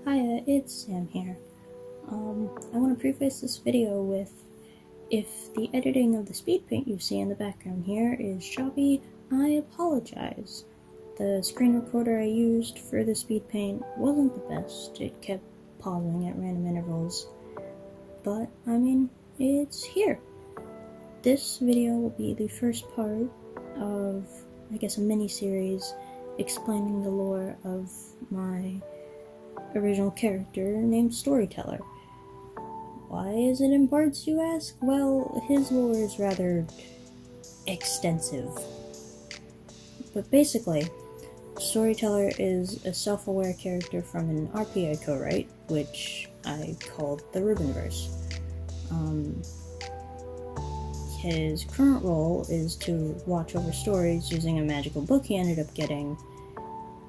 Hiya, it's Sam here. I want to preface this video with, if the editing of the speed paint you see in the background here is choppy, I apologize. The screen recorder I used for the speed paint wasn't the best. It kept pausing at random intervals. But, it's here. This video will be the first part of, a mini-series explaining the lore of my original character named Storyteller. Why is it in parts, you ask? Well, his lore is rather extensive. But basically, Storyteller is a self-aware character from an RP I co-write, which I called the Rubanverse. His current role is to watch over stories using a magical book he ended up getting,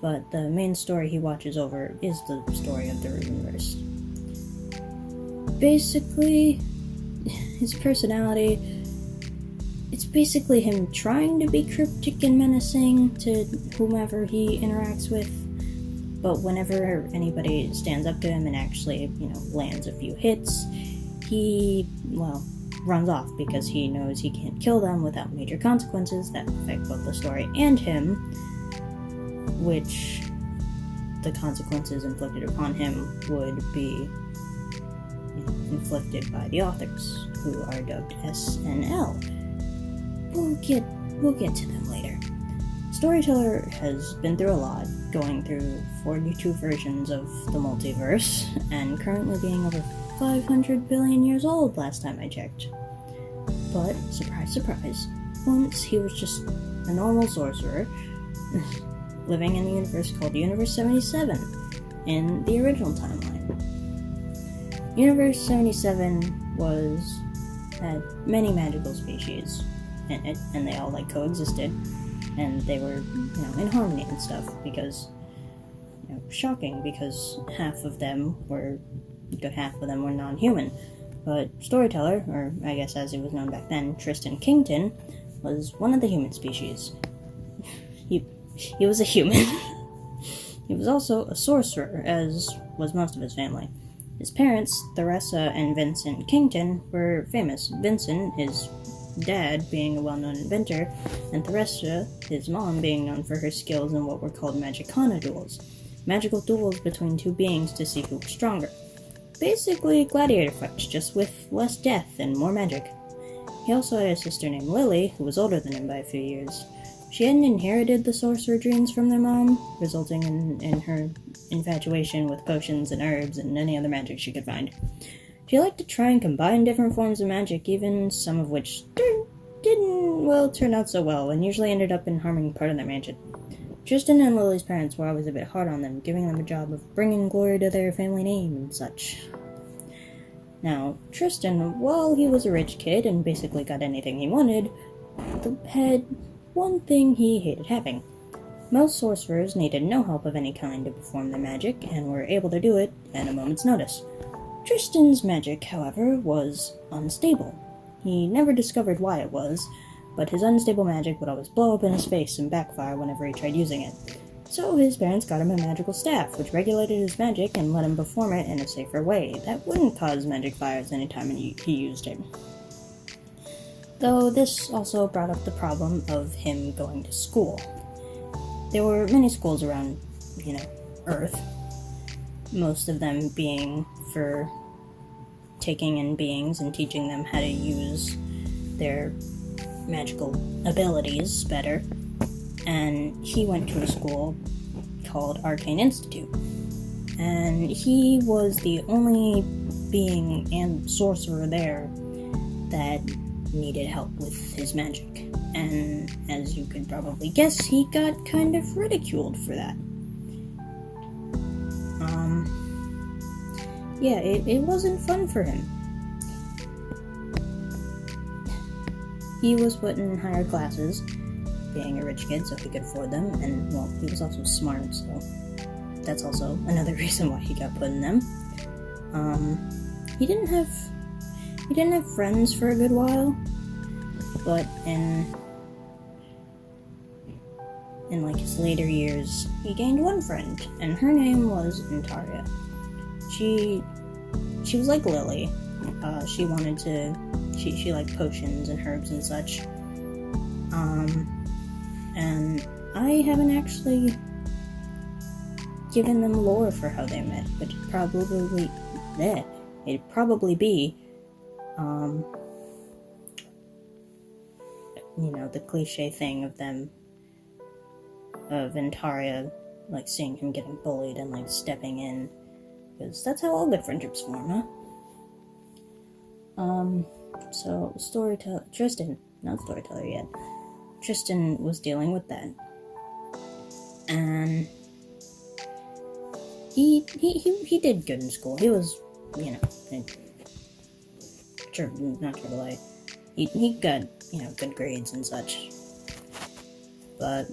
but the main story he watches over is the story of the Rubanverse. Basically, his personality, it's basically him trying to be cryptic and menacing to whomever he interacts with, but whenever anybody stands up to him and actually, lands a few hits, he, runs off because he knows he can't kill them without major consequences that affect both the story and him, which the consequences inflicted upon him would be inflicted by the authors, who are dubbed S and L. We'll get to them later. Storyteller has been through a lot, going through 42 versions of the Multiverse, and currently being over 500 billion years old last time I checked. But, surprise, surprise, once he was just a normal sorcerer, living in a universe called Universe 77, in the original timeline. Universe 77 had many magical species in it, and they all coexisted, and they were, in harmony and stuff, because, shocking, because half of them were non-human. But Storyteller, or I guess as he was known back then, Tristan Kington, was one of the human species. He was a human. He was also a sorcerer, as was most of his family. His parents, Theresa and Vincent Kington, were famous. Vincent, his dad, being a well-known inventor, and Theresa, his mom, being known for her skills in what were called magicana duels. Magical duels between two beings to see who was stronger. Basically gladiator fights, just with less death and more magic. He also had a sister named Lily, who was older than him by a few years. She hadn't inherited the sorcerer genes from their mom, resulting in her infatuation with potions and herbs and any other magic she could find. She liked to try and combine different forms of magic, even some of which didn't turn out so well, and usually ended up in harming part of their mansion. Tristan and Lily's parents were always a bit hard on them, giving them a job of bringing glory to their family name and such. Now, Tristan, while he was a rich kid and basically got anything he wanted, had one thing he hated having. Most sorcerers needed no help of any kind to perform their magic, and were able to do it at a moment's notice. Tristan's magic, however, was unstable. He never discovered why it was, but his unstable magic would always blow up in his face and backfire whenever he tried using it. So his parents got him a magical staff, which regulated his magic and let him perform it in a safer way that wouldn't cause magic fires anytime he used it. Though this also brought up the problem of him going to school. There were many schools around, Earth, most of them being for taking in beings and teaching them how to use their magical abilities better, and he went to a school called Arcane Institute, and he was the only being and sorcerer there that needed help with his magic, and as you could probably guess, he got kind of ridiculed for that. It wasn't fun for him. He was put in higher classes, being a rich kid so he could afford them, and, he was also smart, so that's also another reason why he got put in them. He didn't have friends for a good while, but in his later years, he gained one friend, and her name was Intaria. she was like Lily. She wanted to, she liked potions and herbs and such. And I haven't actually given them lore for how they met, but it'd probably be, the cliche thing of Intaria, like, seeing him getting bullied and, like, stepping in, because that's how all good friendships form, huh? So, Tristan, not Storyteller yet, Tristan was dealing with that, and he did good in school. He was, not AAA. He got, good grades and such. But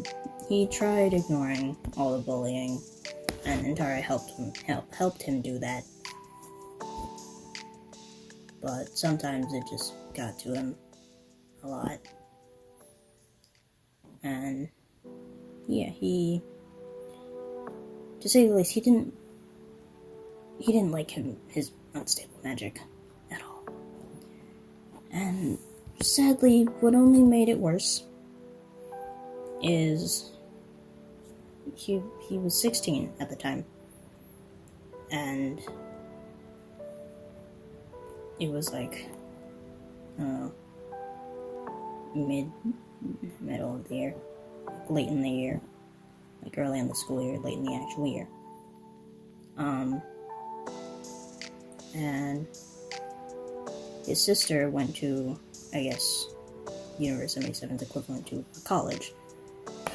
he tried ignoring all the bullying, and Intaria helped him do that. But sometimes it just got to him a lot. And yeah, to say the least, he didn't like his unstable magic at all. And sadly, what only made it worse is he was 16 at the time, and it was like, middle of the year, late in the year, like early in the school year, late in the actual year. And his sister went to, I guess, University 77's equivalent to a college,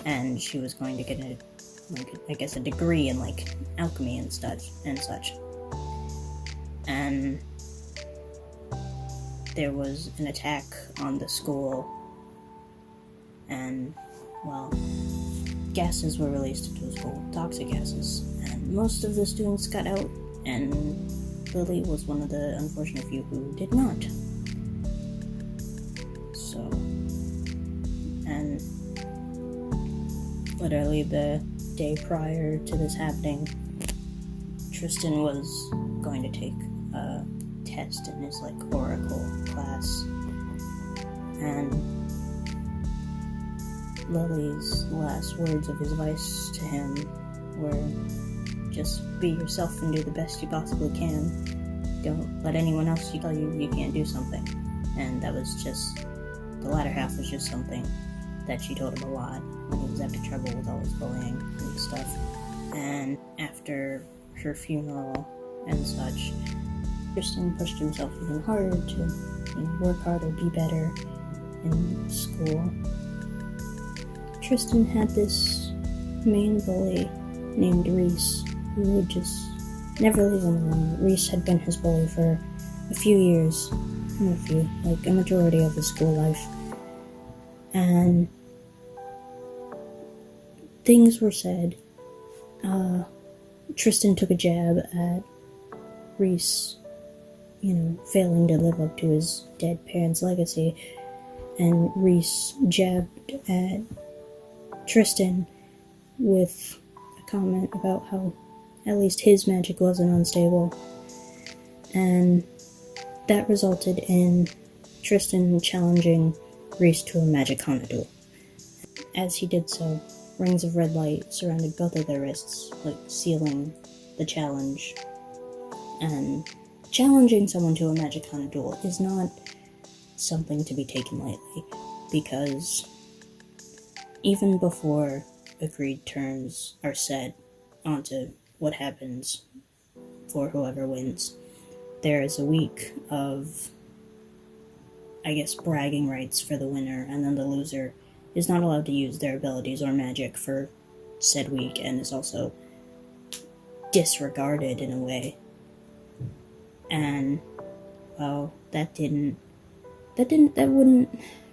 and she was going to get a degree in, like, alchemy and such. And there was an attack on the school, and, well, gases were released into the school, toxic gases, and most of the students got out, and Lily was one of the unfortunate few who did not. So, and literally the day prior to this happening, Tristan was going to take a test in his, like, oracle class, and Lily's last words of advice to him were, just be yourself and do the best you possibly can. Don't let anyone else tell you you can't do something. And that was just, the latter half was just something that she told him a lot when he was having trouble with all his bullying and stuff. And after her funeral and such, Tristan pushed himself even harder to work harder, be better in school. Tristan had this main bully named Reese, who would just never leave him alone. Reese had been his bully for a few years, like a majority of his school life. And things were said. Tristan took a jab at Reese, failing to live up to his dead parents' legacy, and Reese jabbed at Tristan with a comment about how at least his magic wasn't unstable, and that resulted in Tristan challenging Reese to a magic Hana duel. As he did so, rings of red light surrounded both of their wrists, like sealing the challenge. And challenging someone to a magic Hana duel is not something to be taken lightly, because even before agreed terms are set onto what happens for whoever wins, there is a week of, I guess, bragging rights for the winner, and then the loser is not allowed to use their abilities or magic for said week, and is also disregarded in a way. And, well, that wouldn't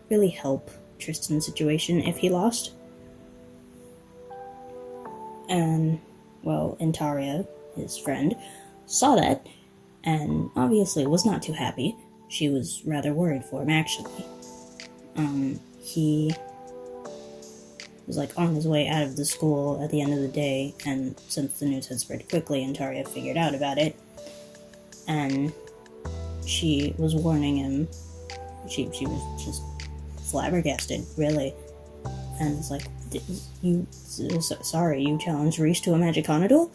really help Tristan's situation if he lost. And, well, Intaria, his friend, saw that, and obviously was not too happy. She was rather worried for him, actually. He was, like, on his way out of the school at the end of the day, and since the news had spread quickly, Intaria figured out about it, and she was warning him. She was just flabbergasted, really, and it's like, sorry, you challenged Reese to a Magicana duel?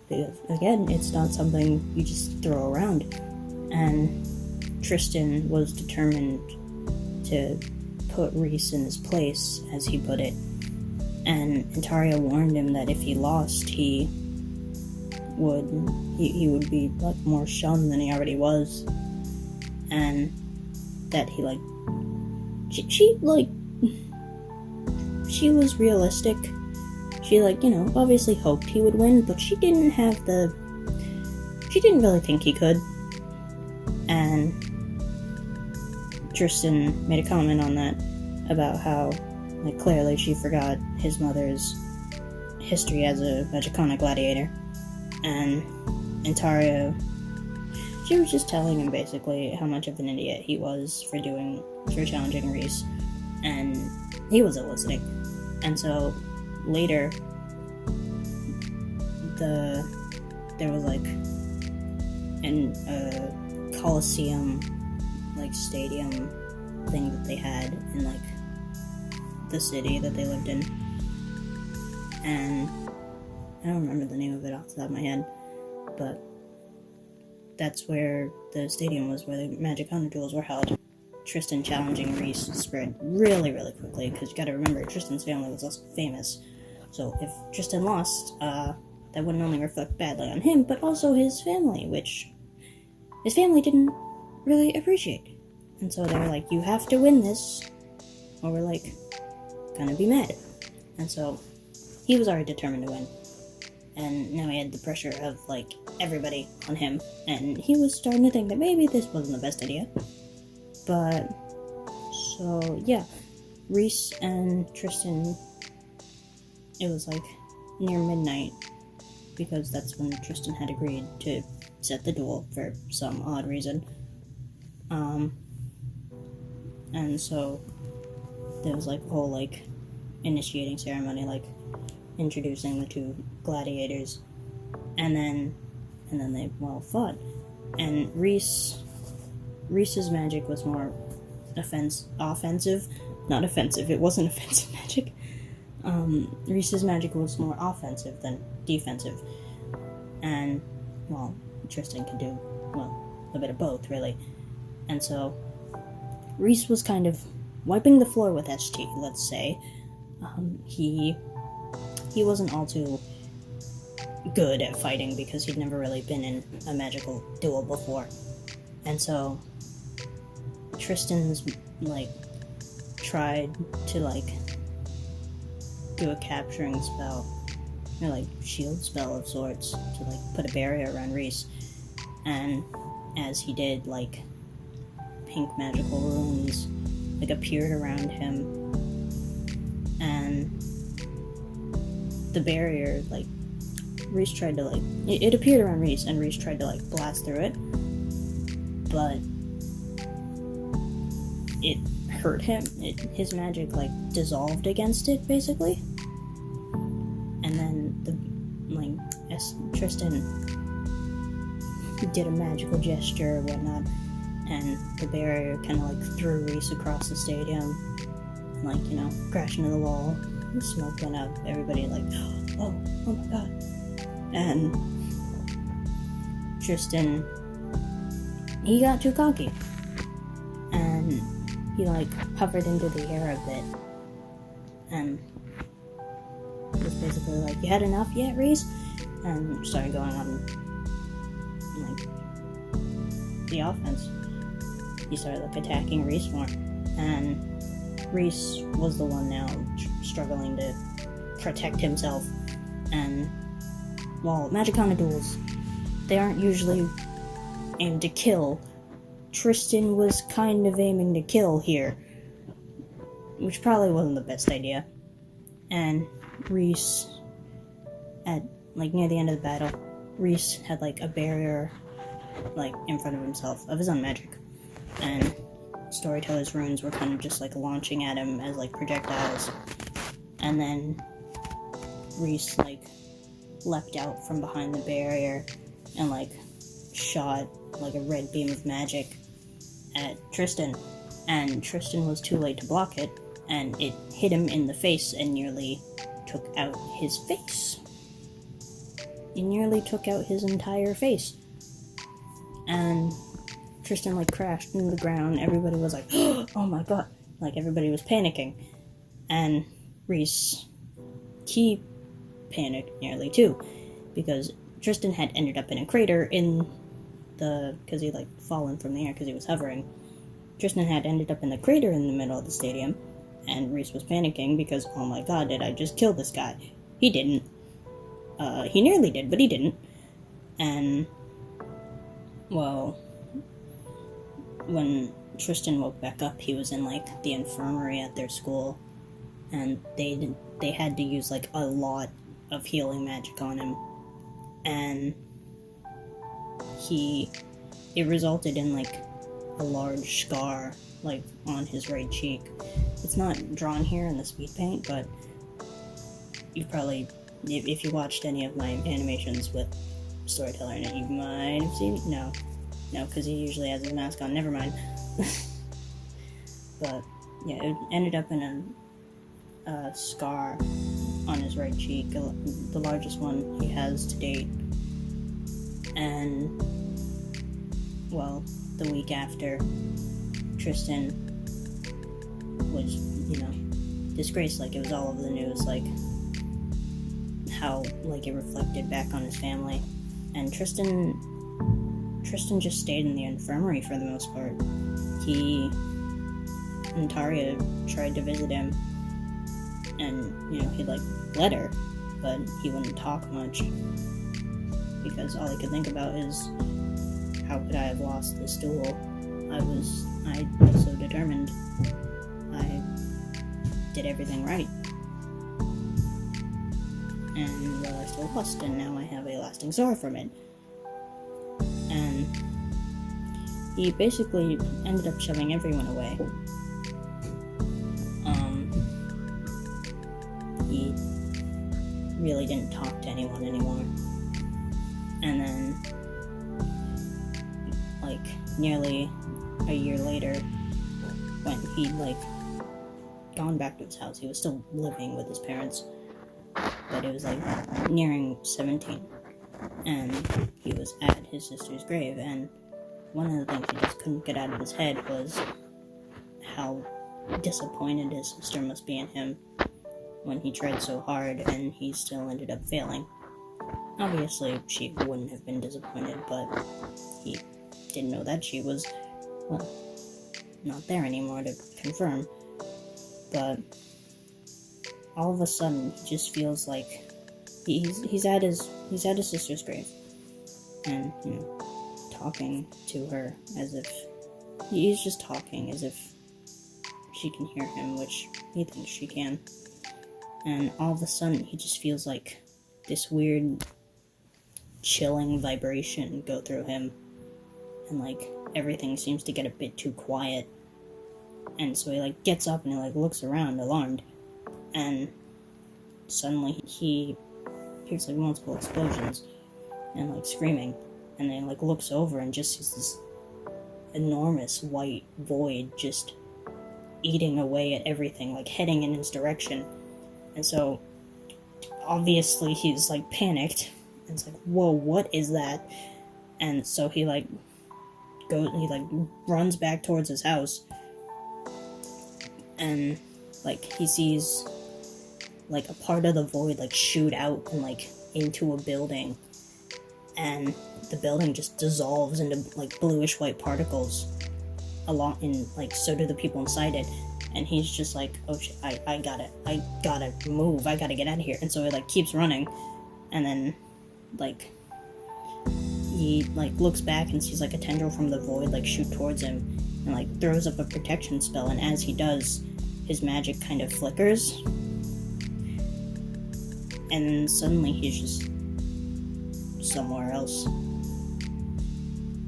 Because, again, it's not something you just throw around. And Tristan was determined to put Reese in his place, as he put it, and Antaria warned him that if he lost, he would be like more shunned than he already was, and that he she was realistic. She obviously hoped he would win, but she didn't really think he could. And Tristan made a comment on that about how clearly she forgot his mother's history as a Magicana gladiator. And Antaria, she was just telling him basically how much of an idiot he was for challenging Reese, and he wasn't listening. And so later, there was an Coliseum stadium thing that they had in the city that they lived in, and I don't remember the name of it off the top of my head, but that's where the stadium was, where the Magicana duels were held. Tristan challenging Reese spread really, really quickly, because you gotta remember, Tristan's family was also famous. So if Tristan lost, that wouldn't only reflect badly on him, but also his family, which his family didn't really appreciate. And so they were like, you have to win this, or we're gonna be mad. And so he was already determined to win. And now he had the pressure of everybody on him, and he was starting to think that maybe this wasn't the best idea. But so yeah, Reese and Tristan, it was near midnight, because that's when Tristan had agreed to set the duel for some odd reason. And so there was a whole initiating ceremony, introducing the two gladiators, and then they fought. And Reese's magic was more offensive, not offensive. It wasn't offensive magic. Reese's magic was more offensive than defensive, and Tristan could do a bit of both, really. And so Reese was kind of wiping the floor with ST, let's say. He wasn't all too good at fighting, because he'd never really been in a magical duel before. And so Tristan's tried to do a capturing spell, or shield spell of sorts, to put a barrier around Reese. And as he did, pink magical runes appeared around him, and the barrier Reese tried to it appeared around Reese, and Reese tried to blast through it, but it hurt him. His magic dissolved against it, basically. And then Tristan did a magical gesture or whatnot, and the barrier kind of threw Reese across the stadium, crashed into the wall. The smoke went up. Everybody oh my god. And Tristan, he got too cocky, and he hovered into the air a bit, and was basically you had enough yet, Reese? And started going on the offense. He started attacking Reese more, and Reese was the one now struggling to protect himself. And while Magicana duels, they aren't usually aimed to kill, Tristan was kind of aiming to kill here, which probably wasn't the best idea. And Reese, at near the end of the battle, Reese had a barrier in front of himself of his own magic, and Storyteller's runes were kind of just launching at him as projectiles. And then Reese leapt out from behind the barrier and shot like a red beam of magic at Tristan, and Tristan was too late to block it, and it hit him in the face and nearly took out his face. It nearly took out his entire face. And Tristan, like, crashed into the ground. Everybody was like, oh my god. Like, everybody was panicking. And Reese, he panicked nearly too, because Tristan had ended up in a crater because he, like, fallen from the air because he was hovering. Tristan had ended up in the crater in the middle of the stadium, and Reese was panicking because, oh my god, did I just kill this guy? He didn't. He nearly did, but he didn't. And, well, when Tristan woke back up, he was in, like, the infirmary at their school, and they had to use, like, a lot of healing magic on him, and it resulted in, like, a large scar, like, on his right cheek. It's not drawn here in the speed paint, but you probably, if you watched any of my animations with Storyteller in it, you might have seen it. No, because he usually has his mask on, never mind. But, yeah, it ended up in a scar on his right cheek, the largest one he has to date. And, well, the week after, Tristan was, disgraced. Like, it was all over the news, like, how, like, it reflected back on his family. And Tristan just stayed in the infirmary for the most part. He and Taria tried to visit him, and, he, like, let her, but he wouldn't talk much, because all he could think about is, how could I have lost this duel? I was so determined. I did everything right. And, well, I still lost, and now I have a lasting scar from it. And he basically ended up shoving everyone away. He really didn't talk to anyone anymore. And then, like, nearly a year later, when he'd, like, gone back to his house, he was still living with his parents, but it was, like, nearing 17, and he was at his sister's grave, and one of the things he just couldn't get out of his head was how disappointed his sister must be in him when he tried so hard and he still ended up failing. Obviously, she wouldn't have been disappointed, but he didn't know that she was, well, not there anymore to confirm. But all of a sudden, he just feels like he's at his sister's grave, and talking to her as if he's just talking as if she can hear him, which he thinks she can. And all of a sudden, he just feels like this weird, chilling vibration go through him, and, like, everything seems to get a bit too quiet. And so he, like, gets up and he, like, looks around, alarmed, and suddenly he hears, like, multiple explosions and, like, screaming, and then he, like, looks over and just sees this enormous white void just eating away at everything, like, heading in his direction. And so, obviously, he's, like, panicked, and it's like, whoa, what is that? And so he, like, runs back towards his house, and, like, he sees, like, a part of the void, like, shoot out and, like, into a building, and the building just dissolves into, like, bluish-white particles so do the people inside it. And he's just like, oh shit, I gotta move, I gotta get out of here. And so he, like, keeps running, and then, like, he, like, looks back and sees, like, a tendril from the void, like, shoot towards him, and, like, throws up a protection spell, and as he does, his magic kind of flickers, and then suddenly he's just somewhere else.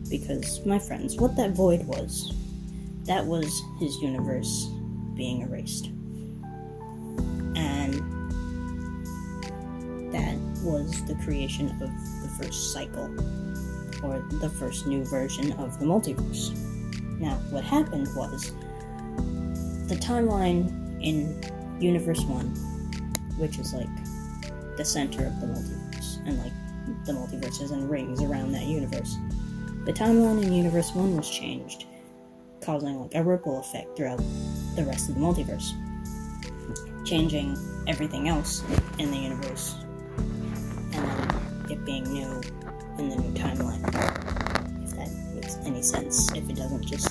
Because, my friends, what that void was, that was his universe being erased. And that was the creation of the first cycle, for the first new version of the multiverse. Now, what happened was, the timeline in Universe 1, which is like the center of the multiverse, and like the multiverse is in rings around that universe. The timeline in Universe 1 was changed, causing like a ripple effect throughout the rest of the multiverse, changing everything else in the universe, and then it being new in the new timeline. If that makes any sense. If it doesn't, just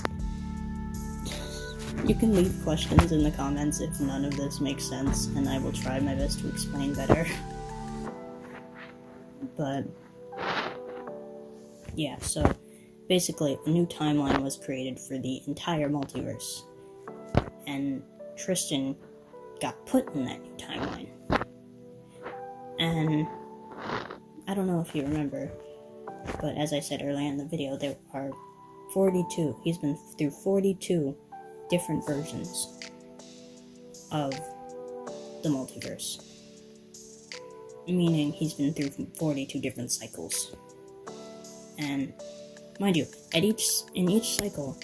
you can leave questions in the comments if none of this makes sense, and I will try my best to explain better. But yeah, so basically a new timeline was created for the entire multiverse, and Tristan got put in that new timeline. And I don't know if you remember, but as I said earlier in the video, there are 42. He's been through 42 different versions of the multiverse, meaning he's been through 42 different cycles. And mind you, in each cycle,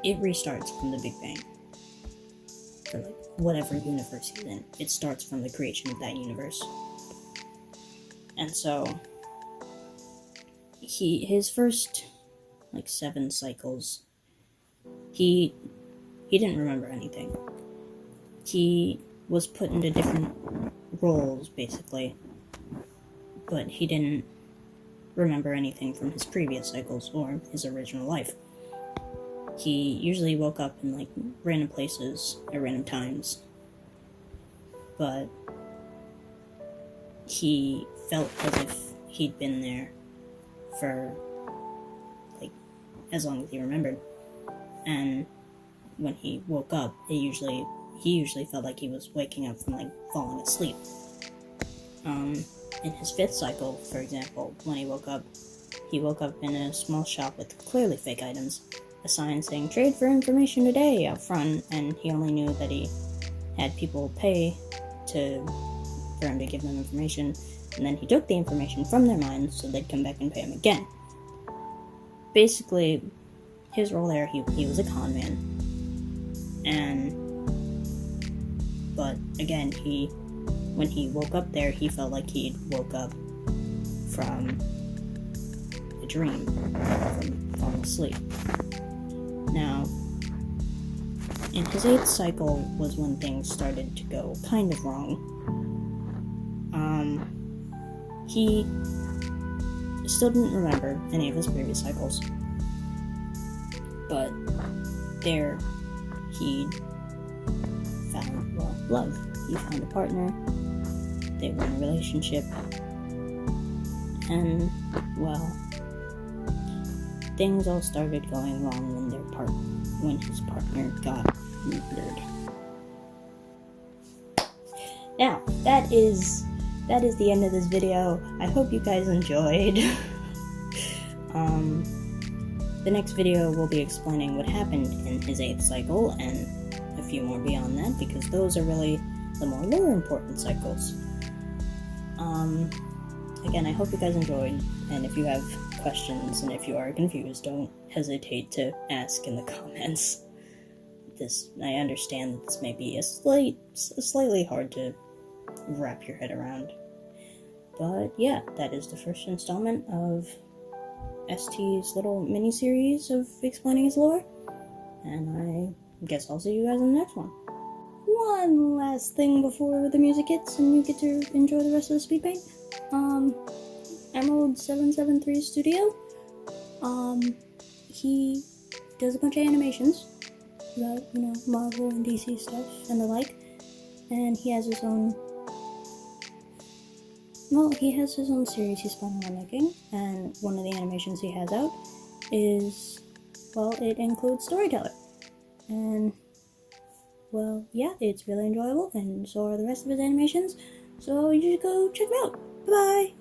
it restarts from the Big Bang. For like whatever universe he's in, it starts from the creation of that universe. And so his first like 7 cycles, he didn't remember anything. He was put into different roles basically, but he didn't remember anything from his previous cycles or his original life. He usually woke up in like random places at random times, but he felt as if he'd been there for like as long as he remembered. And when he woke up, he usually felt like he was waking up from like falling asleep. In his 5th cycle, for example, when he woke up in a small shop with clearly fake items, a sign saying "Trade for information today" out front, and he only knew that he had people pay for him to give them information, and then he took the information from their minds so they'd come back and pay him again. Basically, his role there, he was a con man. But again, when he woke up there, he felt like he'd woke up from a dream, from falling asleep. Now, in his 8th cycle was when things started to go kind of wrong. He still didn't remember any of his previous cycles, but there he found, well, love. He found a partner, they were in a relationship, and, well, things all started going wrong when his partner got murdered. Now, that is the end of this video. I hope you guys enjoyed. The next video will be explaining what happened in his 8th cycle and a few more beyond that, because those are really the more lore important cycles. Again, I hope you guys enjoyed, and if you have questions and if you are confused, don't hesitate to ask in the comments. I understand that this may be slightly hard to wrap your head around. But yeah, that is the first installment of ST's little mini-series of explaining his lore, and I guess I'll see you guys in the next one. One last thing before the music hits and you get to enjoy the rest of the speed paint. Emerald773 Studio, he does a bunch of animations about, Marvel and DC stuff and the like, and he has his own series he's planning on making, and one of the animations he has out is, well, it includes Storyteller, and, well, yeah, it's really enjoyable, and so are the rest of his animations, so you should go check them out. Bye-bye!